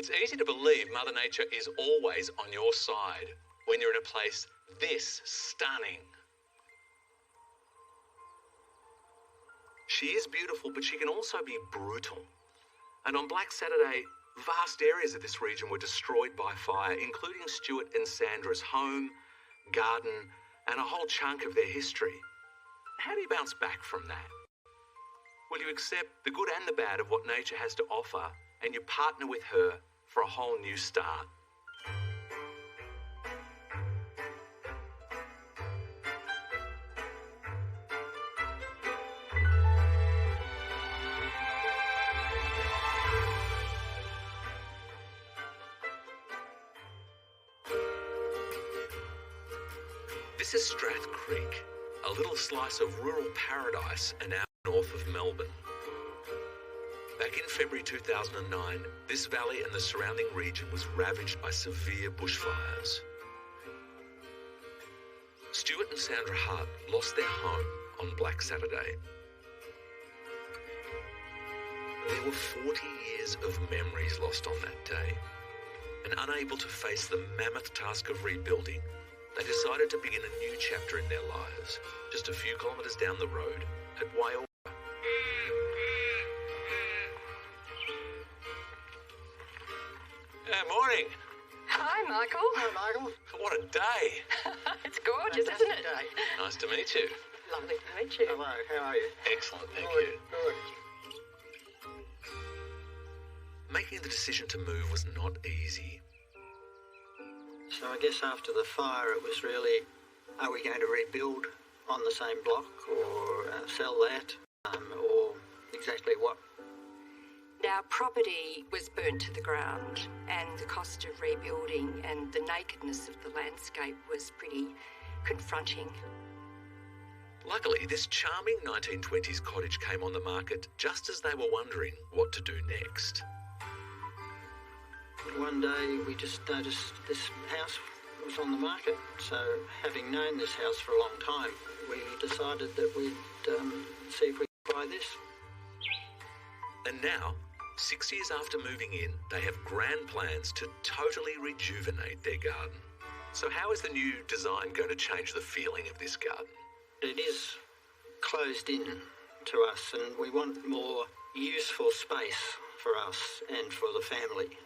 It's easy to believe Mother Nature is always on your side when you're in a place this stunning. She is beautiful, but she can also be brutal. And on Black Saturday, vast areas of this region were destroyed by fire, including Stuart and Sandra's home, garden, and a whole chunk of their history. How do you bounce back from that? Will you accept the good and the bad of what nature has to offer, and you partner with her for a whole new start? This is Strath Creek, a little slice of rural paradise an hour north of Melbourne. Back in February 2009, this valley and the surrounding region was ravaged by severe bushfires. Stuart and Sandra Hart lost their home on Black Saturday. There were 40 years of memories lost on that day, and unable to face the mammoth task of rebuilding, they decided to begin a new chapter in their lives, just a few kilometres down the road at Waiora. Morning. Hi, Michael. Hello, Michael. What a day. It's gorgeous, Fantastic isn't it? day. Nice to meet you. Lovely to meet you. Hello, how are you? Excellent, thank Good, you. good. Making the decision to move was not easy. So I guess after the fire it was really, are we going to rebuild on the same block or sell that or exactly what? Our property was burnt to the ground, and the cost of rebuilding and the nakedness of the landscape was pretty confronting. Luckily, this charming 1920s cottage came on the market just as they were wondering what to do next. One day we just noticed this house was on the market, so having known this house for a long time, we decided that we'd see if we could buy this. And now, 6 years after moving in, they have grand plans to totally rejuvenate their garden. So how is the new design going to change the feeling of this garden? It is closed in to us, and we want more useful space for us and for the family.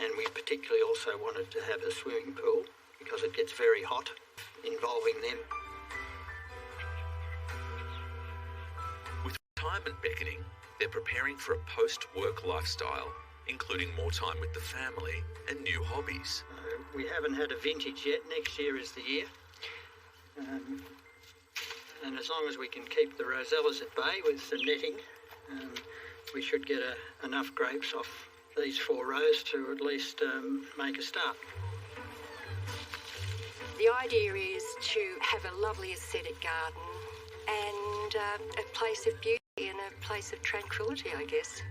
And we particularly also wanted to have a swimming pool because it gets very hot involving them. With retirement beckoning, they're preparing for a post-work lifestyle, including more time with the family and new hobbies. We haven't had a vintage yet. Next year is the year. And as long as we can keep the rosellas at bay with the netting, we should get enough grapes off these 4 rows to at least make a start. The idea is to have a lovely aesthetic garden and a place of beauty and a place of tranquility, I guess.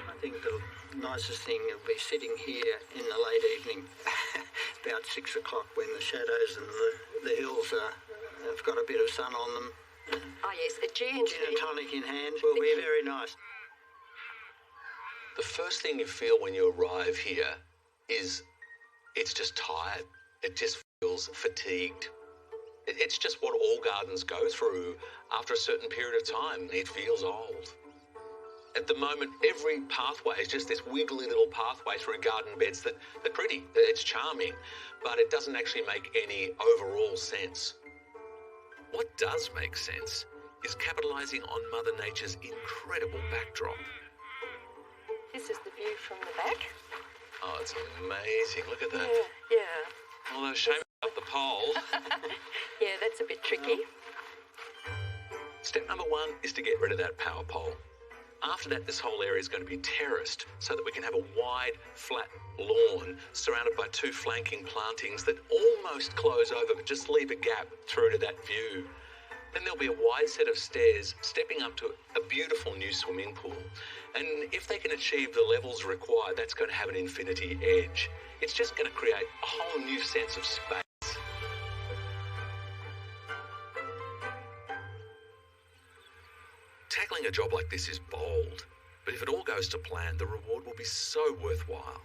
I think the nicest thing will be sitting here in the late evening, about 6 o'clock, when the shadows and the hills have got a bit of sun on them. Oh yes, a gin Gin and tonic in hand will be very nice. The first thing you feel when you arrive here is it's just tired. It just feels fatigued. It's just what all gardens go through after a certain period of time. It feels old. At the moment, every pathway is just this wiggly little pathway through garden beds that's pretty. It's charming, but it doesn't actually make any overall sense. What does make sense is capitalising on Mother Nature's incredible backdrop. This is the view from the back. Oh, it's amazing. Look at that. Yeah. Although, shame about the pole. Yeah, that's a bit tricky. Step number 1 is to get rid of that power pole. After that, this whole area is going to be terraced so that we can have a wide, flat lawn surrounded by 2 flanking plantings that almost close over but just leave a gap through to that view. Then there'll be a wide set of stairs stepping up to a beautiful new swimming pool. And if they can achieve the levels required, that's going to have an infinity edge. It's just going to create a whole new sense of space. Tackling a job like this is bold, but if it all goes to plan, the reward will be so worthwhile.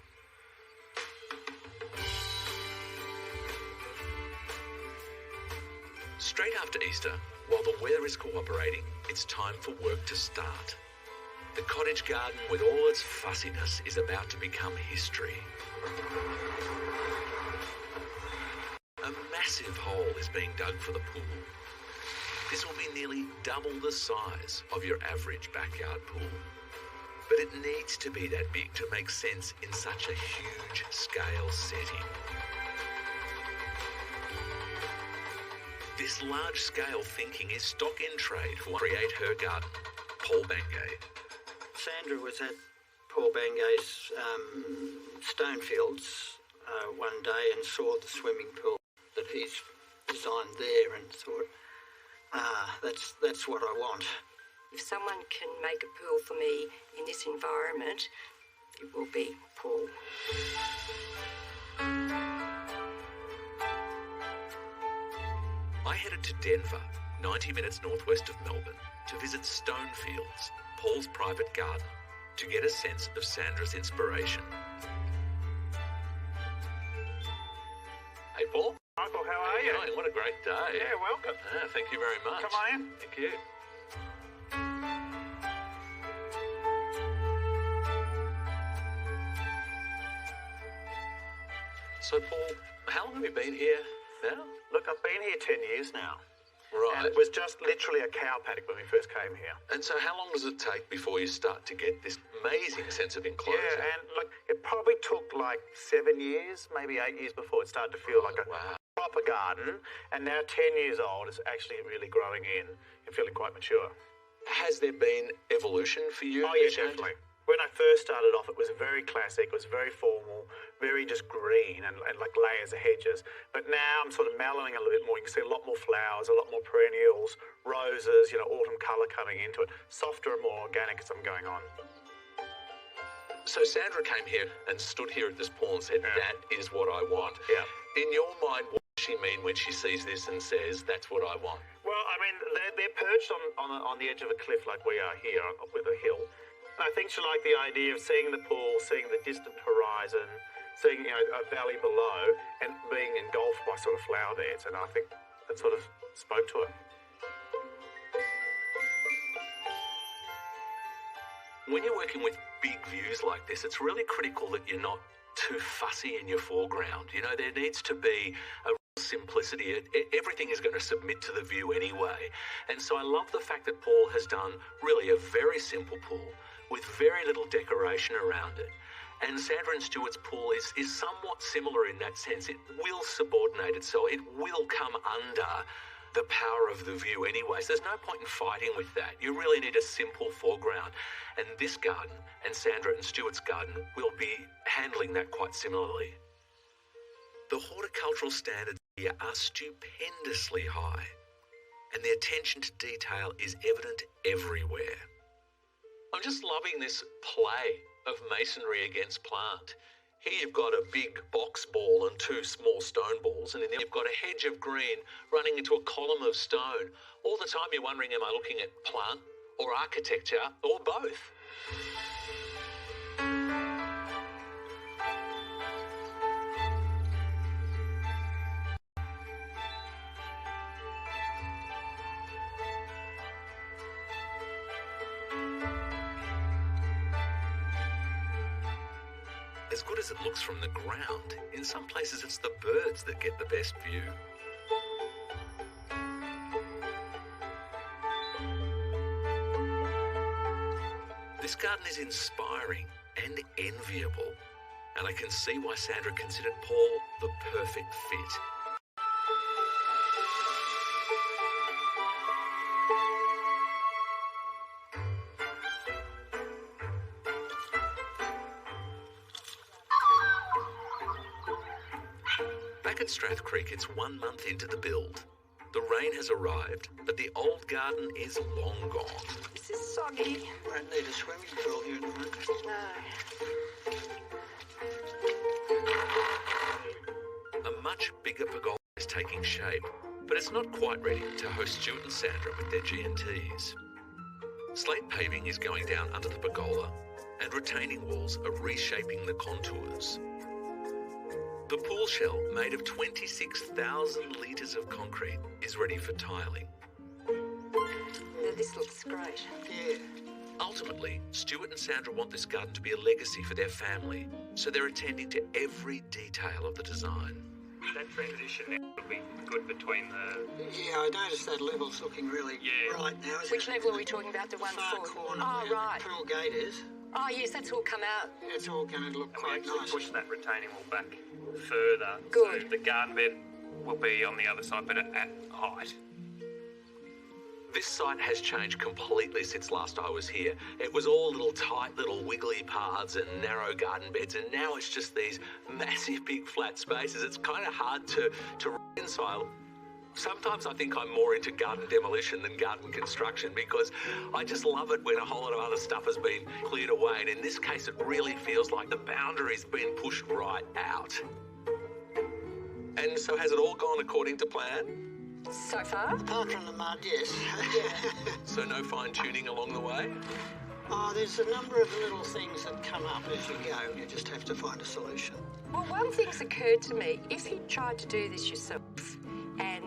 Straight after Easter, while the weather is cooperating, it's time for work to start. The cottage garden, with all its fussiness, is about to become history. A massive hole is being dug for the pool. This will be nearly double the size of your average backyard pool. But it needs to be that big to make sense in such a huge scale setting. This large-scale thinking is stock in trade for Create Her Garden, Paul Bangay. Sandra was at Paul Bangay's Stonefields one day and saw the swimming pool that he's designed there and thought, that's what I want. If someone can make a pool for me in this environment, it will be Paul. I headed to Denver, 90 minutes northwest of Melbourne, to visit Stonefields, Paul's private garden, to get a sense of Sandra's inspiration. Hey, Paul. Michael, how are you? What a great day. Yeah, welcome. Thank you very much. Come on in. Thank you. So, Paul, how long have you been here now? Look, I've been here 10 years now. Right. And it was just literally a cow paddock when we first came here. And so how long does it take before you start to get this amazing sense of enclosure? Yeah, and look, it probably took like 7 years, maybe 8 years before it started to feel like a proper garden. And now 10 years old, it's actually really growing in and feeling quite mature. Has there been evolution for you? Oh, yeah, definitely. When I first started off, it was very classic, it was very formal, very just green and like layers of hedges. But now I'm sort of mellowing a little bit more. You can see a lot more flowers, a lot more perennials, roses, autumn colour coming into it. Softer and more organic as I'm going on. So Sandra came here and stood here at this pool and said, that is what I want. Yeah. In your mind, what does she mean when she sees this and says, that's what I want? Well, I mean, they're perched on the edge of a cliff like we are here with a hill. I think she liked the idea of seeing the pool, seeing the distant horizon, seeing a valley below, and being engulfed by sort of flower beds. And I think that sort of spoke to her. When you're working with big views like this, it's really critical that you're not too fussy in your foreground. There needs to be a simplicity. Everything is going to submit to the view anyway. And so I love the fact that Paul has done really a very simple pool with very little decoration around it. And Sandra and Stuart's pool is somewhat similar in that sense. It will subordinate itself. It will come under the power of the view anyway. So there's no point in fighting with that. You really need a simple foreground. And this garden and Sandra and Stuart's garden will be handling that quite similarly. The horticultural standards here are stupendously high, and the attention to detail is evident everywhere. I'm just loving this play of masonry against plant. Here you've got a big box ball and two small stone balls, and then you've got a hedge of green running into a column of stone. All the time you're wondering, am I looking at plant or architecture or both? As good as it looks from the ground, in some places it's the birds that get the best view. This garden is inspiring and enviable, and I can see why Sandra considered Paul the perfect fit. Back at Strath Creek, it's 1 month into the build. The rain has arrived, but the old garden is long gone. This is soggy. Won't need a swimming pool here in a moment. No. A much bigger pergola is taking shape, but it's not quite ready to host Stuart and Sandra with their G&Ts. Slate paving is going down under the pergola, and retaining walls are reshaping the contours. The pool shell, made of 26,000 litres of concrete, is ready for tiling. This looks great. Yeah. Ultimately, Stuart and Sandra want this garden to be a legacy for their family, so they're attending to every detail of the design. That transition there will be good between the... Yeah, I noticed that level's looking really right now. Which level are we talking about? The one far for? corner Oh, where right. the pool gate is. Oh, yes, that's all come out. It's all going to look And we quite actually nice. push that retaining wall back further. Good. So the garden bed will be on the other side, but at height. This site has changed completely since last I was here. It was all little tight little wiggly paths and narrow garden beds, and now it's just these massive big flat spaces. It's kind of hard to reconcile. Sometimes I think I'm more into garden demolition than garden construction because I just love it when a whole lot of other stuff has been cleared away, and in this case it really feels like the boundary's been pushed right out. And so has it all gone according to plan? So far? Apart from the mud, yes. So no fine-tuning along the way? Oh, there's a number of little things that come up as you go. You just have to find a solution. Well, one thing's occurred to me. If you tried to do this yourself and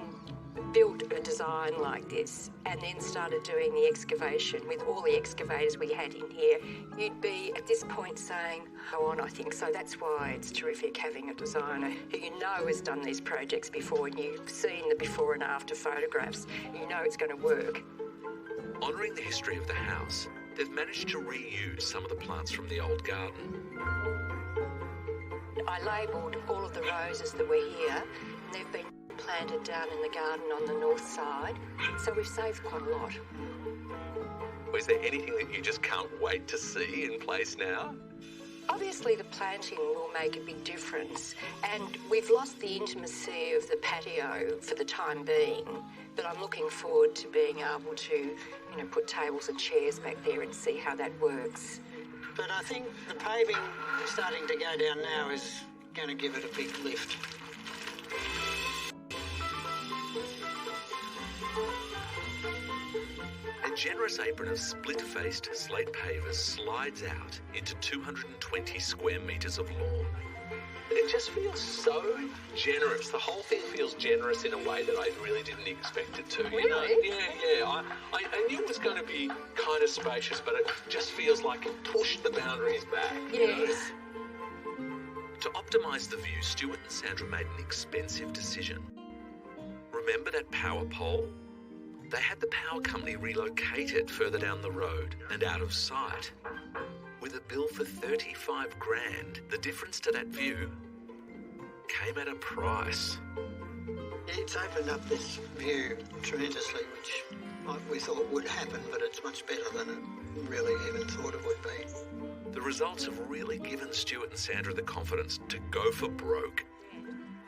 built a design like this and then started doing the excavation with all the excavators we had in here, you'd be at this point saying, go on, I think so. That's why it's terrific having a designer who you know has done these projects before and you've seen the before and after photographs. You know it's going to work. Honouring the history of the house, they've managed to reuse some of the plants from the old garden. I labelled all of the roses that were here and they've been planted down in the garden on the north side, so we've saved quite a lot. Is there anything that you just can't wait to see in place now? Obviously the planting will make a big difference, and we've lost the intimacy of the patio for the time being, but I'm looking forward to being able to, put tables and chairs back there and see how that works. But I think the paving starting to go down now is going to give it a big lift. A generous apron of split-faced slate pavers slides out into 220 square metres of lawn. It just feels so generous. The whole thing feels generous in a way that I really didn't expect it to. Really? Yeah. I knew it was going to be kind of spacious, but it just feels like it pushed the boundaries back. Yes. To optimise the view, Stuart and Sandra made an expensive decision. Remember that power pole? They had the power company relocated further down the road and out of sight. With a bill for 35 grand, the difference to that view came at a price. It's opened up this view tremendously, which we thought would happen, but it's much better than it really even thought it would be. The results have really given Stuart and Sandra the confidence to go for broke.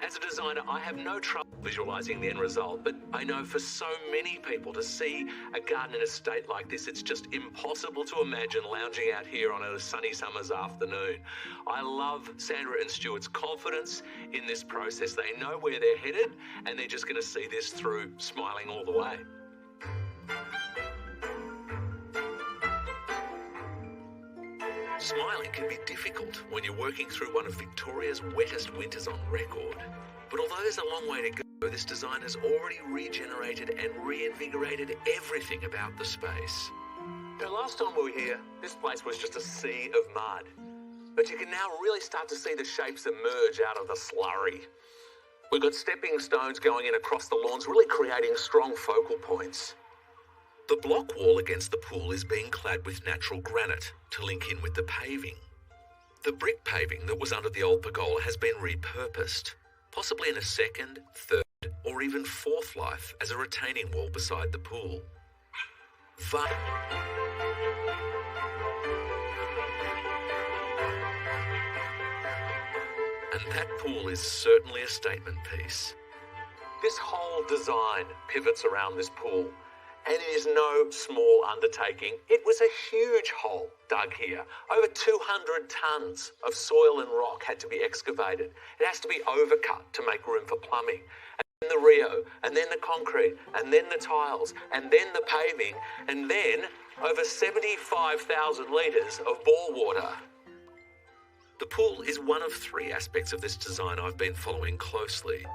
As a designer, I have no trouble visualising the end result, but I know for so many people to see a garden in a state like this, it's just impossible to imagine lounging out here on a sunny summer's afternoon. I love Sandra and Stuart's confidence in this process. They know where they're headed, and they're just going to see this through, smiling all the way. Smiling can be difficult when you're working through one of Victoria's wettest winters on record. But although there's a long way to go, this design has already regenerated and reinvigorated everything about the space. The last time we were here, this place was just a sea of mud. But you can now really start to see the shapes emerge out of the slurry. We've got stepping stones going in across the lawns, really creating strong focal points. The block wall against the pool is being clad with natural granite to link in with the paving. The brick paving that was under the old pergola has been repurposed, possibly in a second, third, or even fourth life as a retaining wall beside the pool. And that pool is certainly a statement piece. This whole design pivots around this pool, and it is no small undertaking. It was a huge hole dug here. Over 200 tonnes of soil and rock had to be excavated. It has to be overcut to make room for plumbing. then the Rio, and then the concrete, and then the tiles, and then the paving, and then over 75,000 litres of bore water. The pool is one of three aspects of this design I've been following closely.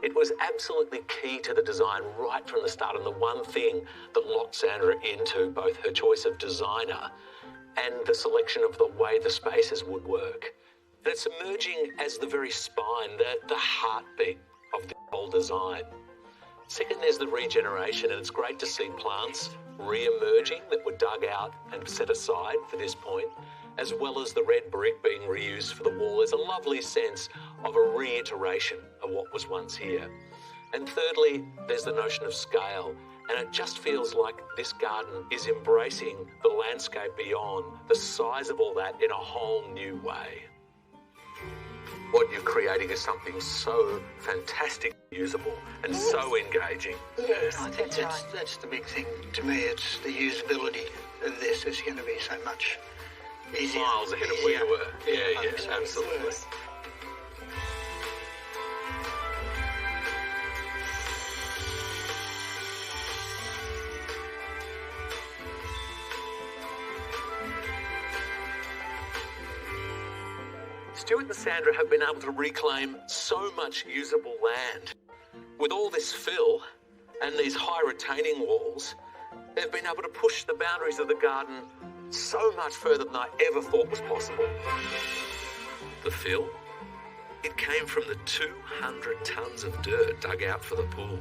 It was absolutely key to the design right from the start, and the one thing that locked Sandra into both her choice of designer and the selection of the way the spaces would work. And it's emerging as the very spine, the heartbeat of the whole design. Second, there's the regeneration, and it's great to see plants re-emerging that were dug out and set aside for this point, as well as the red brick being reused for the wall. There's a lovely sense of a reiteration of what was once here. And thirdly, there's the notion of scale, and it just feels like this garden is embracing the landscape beyond, the size of all that in a whole new way. What you're creating is something so fantastic, usable, and so engaging. Yes, I think that's the big thing to me. It's the usability of this is going to be so much easier. Miles ahead of where you were. Yeah, absolutely. Yes. Stuart and Sandra have been able to reclaim so much usable land. With all this fill and these high retaining walls, they've been able to push the boundaries of the garden so much further than I ever thought was possible. The fill? It came from the 200 tonnes of dirt dug out for the pool.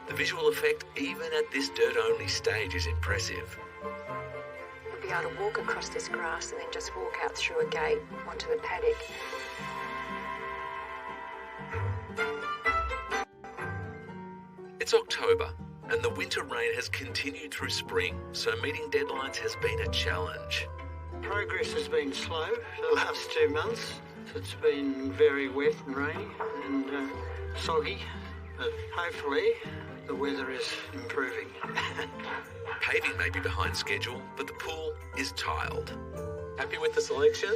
The visual effect, even at this dirt-only stage, is impressive. You'll be able to walk across this grass and then just walk out through a gate onto the paddock. It's October, and the winter rain has continued through spring, so meeting deadlines has been a challenge. Progress has been slow for the last 2 months. It's been very wet and rainy and soggy, but hopefully the weather is improving. Paving may be behind schedule, but the pool is tiled. Happy with the selection?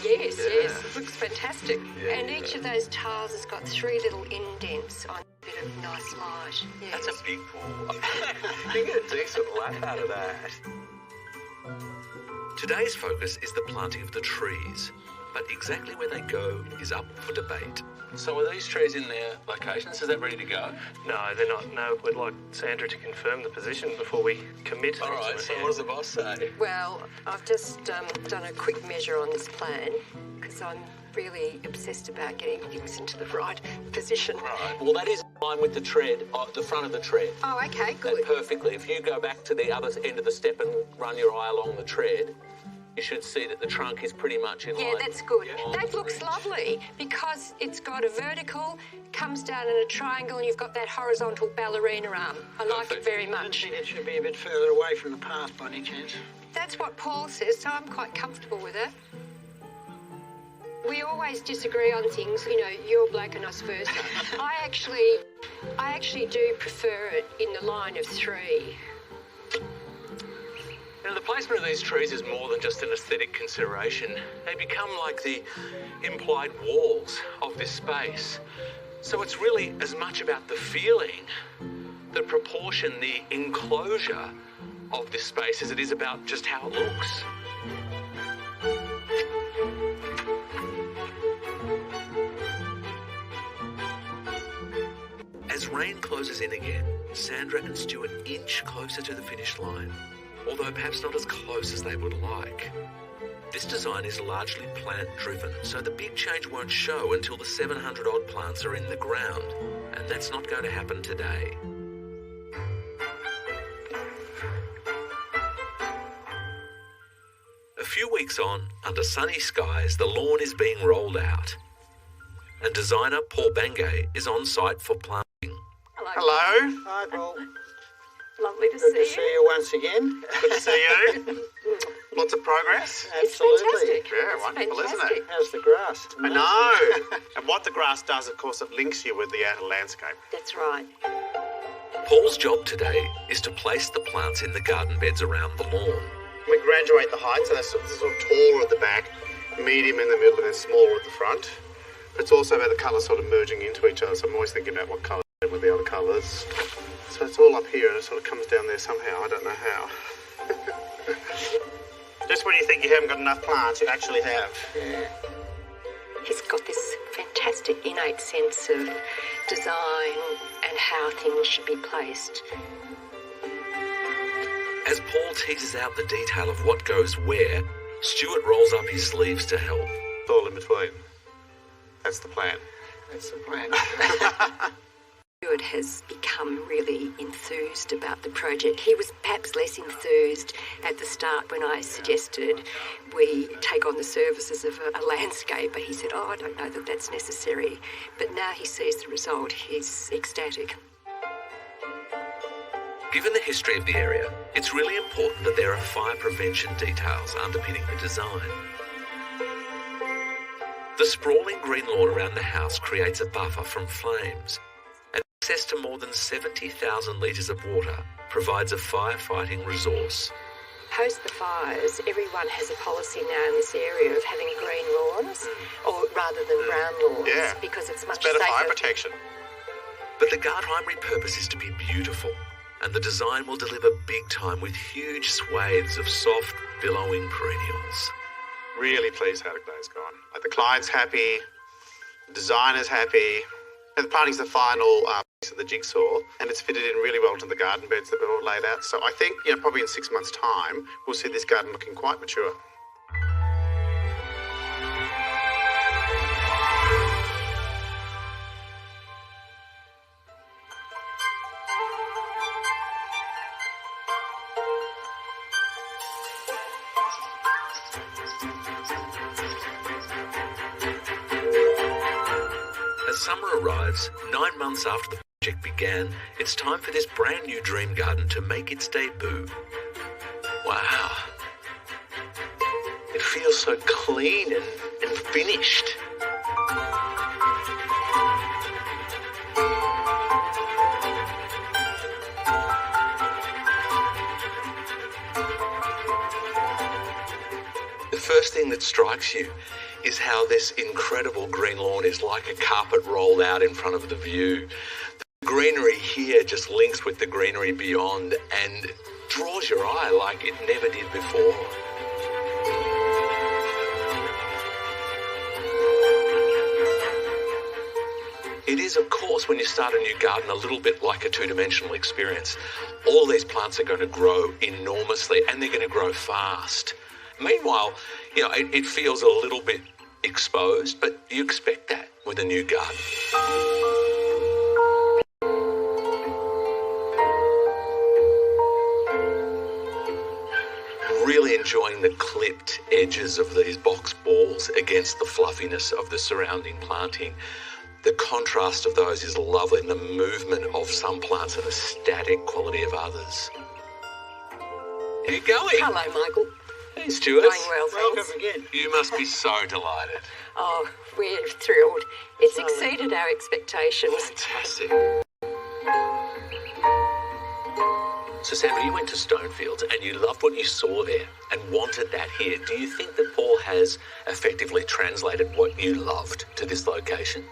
Yes, yes, it looks fantastic. And each of those tiles has got 3 little indents on a bit of nice light. Yes. That's a big pool. You get a decent lap out of that. Today's focus is the planting of the trees, but exactly where they go is up for debate. So are these trees in their locations? Is that ready to go? No, they're not. No, we'd like Sandra to confirm the position before we commit. All right, so what does the boss say? Well, I've just done a quick measure on this plan because I'm really obsessed about getting things into the right position. Right, well that is in line with the tread, the front of the tread. Oh, okay, good. That perfectly. If you go back to the other end of the step and run your eye along the tread, you should see that the trunk is pretty much in line. Yeah, that's good. Yeah. That looks lovely because it's got a vertical, comes down in a triangle, and you've got that horizontal ballerina arm. I like it very I don't much. think it should be a bit further away from the path by any chance. That's what Paul says, so I'm quite comfortable with it. We always disagree on things, you know, you're black and us versa. I actually do prefer it in the line of 3. Now, the placement of these trees is more than just an aesthetic consideration. They become like the implied walls of this space. So it's really as much about the feeling, the proportion, the enclosure of this space as it is about just how it looks. As rain closes in again, Sandra and Stuart inch closer to the finish line, although perhaps not as close as they would like. This design is largely plant-driven, so the big change won't show until the 700-odd plants are in the ground, and that's not going to happen today. A few weeks on, under sunny skies, the lawn is being rolled out, and designer Paul Bangay is on site for planting. Hello. Hi, Paul. Lovely to Good to see see you once again. Good to see you. Lots of progress. It's Absolutely. fantastic. Yeah, It's wonderful, isn't fantastic. it? How's the grass? I know. And what the grass does, of course, it links you with the outer landscape. That's right. Paul's job today is to place the plants in the garden beds around the lawn. We graduate the height, so that's sort of taller at the back, medium in the middle, and then smaller at the front. But it's also about the colours sort of merging into each other, so I'm always thinking about what colour with the other colours. So it's all up here and it sort of comes down there somehow. I don't know how. Just when you think you haven't got enough plants, you actually have. He's got this fantastic innate sense of design and how things should be placed. As Paul teases out the detail of what goes where, Stuart rolls up his sleeves to help. It's all in between. That's the plan. That's the plan. Stuart has become really enthused about the project. He was perhaps less enthused at the start when I suggested we take on the services of a landscaper. He said, I don't know that that's necessary. But now he sees the result. He's ecstatic. Given the history of the area, it's really important that there are fire prevention details underpinning the design. The sprawling green lawn around the house creates a buffer from flames, and access to more than 70,000 litres of water provides a firefighting resource. Post the fires, everyone has a policy now in this area of having green lawns, or rather than brown lawns, Yeah. because it's much Better safer. fire protection. But the garden's primary purpose is to be beautiful, and the design will deliver big time with huge swathes of soft, billowing perennials. Really pleased how the day's gone. Like the client's happy, the designer's happy, and the planting's the final piece of the jigsaw, and it's fitted in really well to the garden beds that we've all laid out. So I think, probably in 6 months' time, we'll see this garden looking quite mature. As summer arrives, 9 months after the project began, it's time for this brand new dream garden to make its debut. Wow. It feels so clean and finished. The first thing that strikes you is how this incredible green lawn is like a carpet rolled out in front of the view. The greenery here just links with the greenery beyond and draws your eye like it never did before. It is, of course, when you start a new garden, a little bit like a two-dimensional experience. All these plants are going to grow enormously and they're going to grow fast. Meanwhile, it feels a little bit exposed, but you expect that with a new garden. Really enjoying the clipped edges of these box balls against the fluffiness of the surrounding planting. The contrast of those is lovely, and the movement of some plants and the static quality of others. How you going? Hello, Michael. Hey, Stuart. Going well, thanks. Welcome again. You must be so delighted. Oh, we're thrilled. It's exceeded our expectations. Fantastic. So, Sandra, you went to Stonefields and you loved what you saw there and wanted that here. Do you think that Paul has effectively translated what you loved to this location?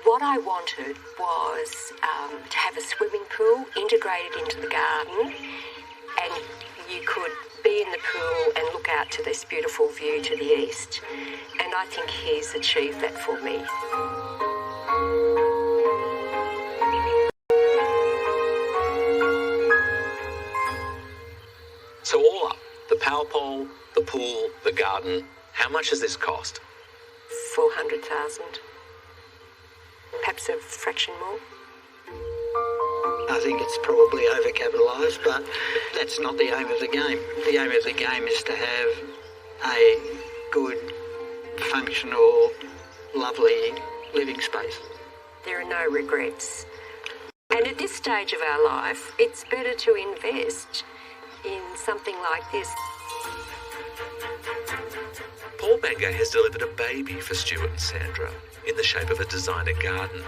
What I wanted was to have a swimming pool integrated into the garden, and you could be in the pool and look out to this beautiful view to the east. And I think he's achieved that for me. So all up, the power pole, the pool, the garden, how much has this cost? 400,000. Perhaps a fraction more. I think it's probably overcapitalised, but that's not the aim of the game. The aim of the game is to have a good, functional, lovely living space. There are no regrets. And at this stage of our life, it's better to invest in something like this. Paul Bangay has delivered a baby for Stuart and Sandra in the shape of a designer garden.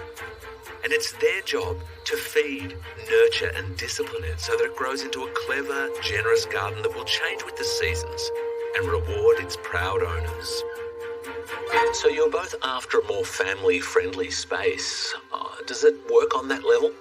And it's their job to feed, nurture and discipline it so that it grows into a clever, generous garden that will change with the seasons and reward its proud owners. So you're both after a more family-friendly space. Does it work on that level?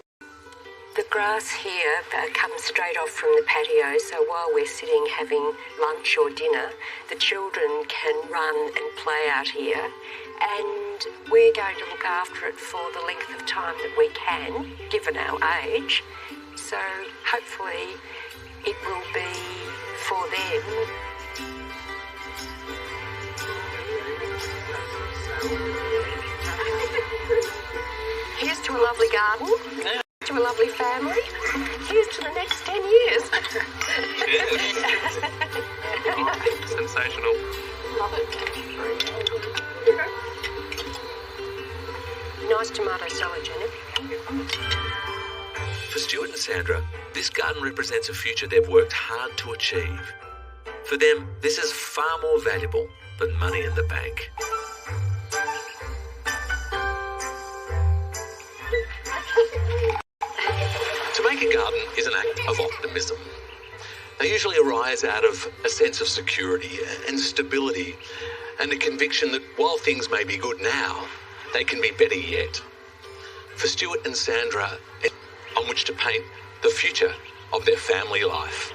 grass here comes straight off from the patio, so while we're sitting having lunch or dinner, the children can run and play out here, and we're going to look after it for the length of time that we can, given our age. So hopefully it will be for them. Here's to a lovely garden, to a lovely family. Here's to the next 10 years. Sensational. Love it. Nice tomato salad, Janet. For Stuart and Sandra, this garden represents a future they've worked hard to achieve. For them, this is far more valuable than money in the bank. To make a garden is an act of optimism. They usually arise out of a sense of security and stability and a conviction that while things may be good now, they can be better yet. For Stuart and Sandra, on which to paint the future of their family life.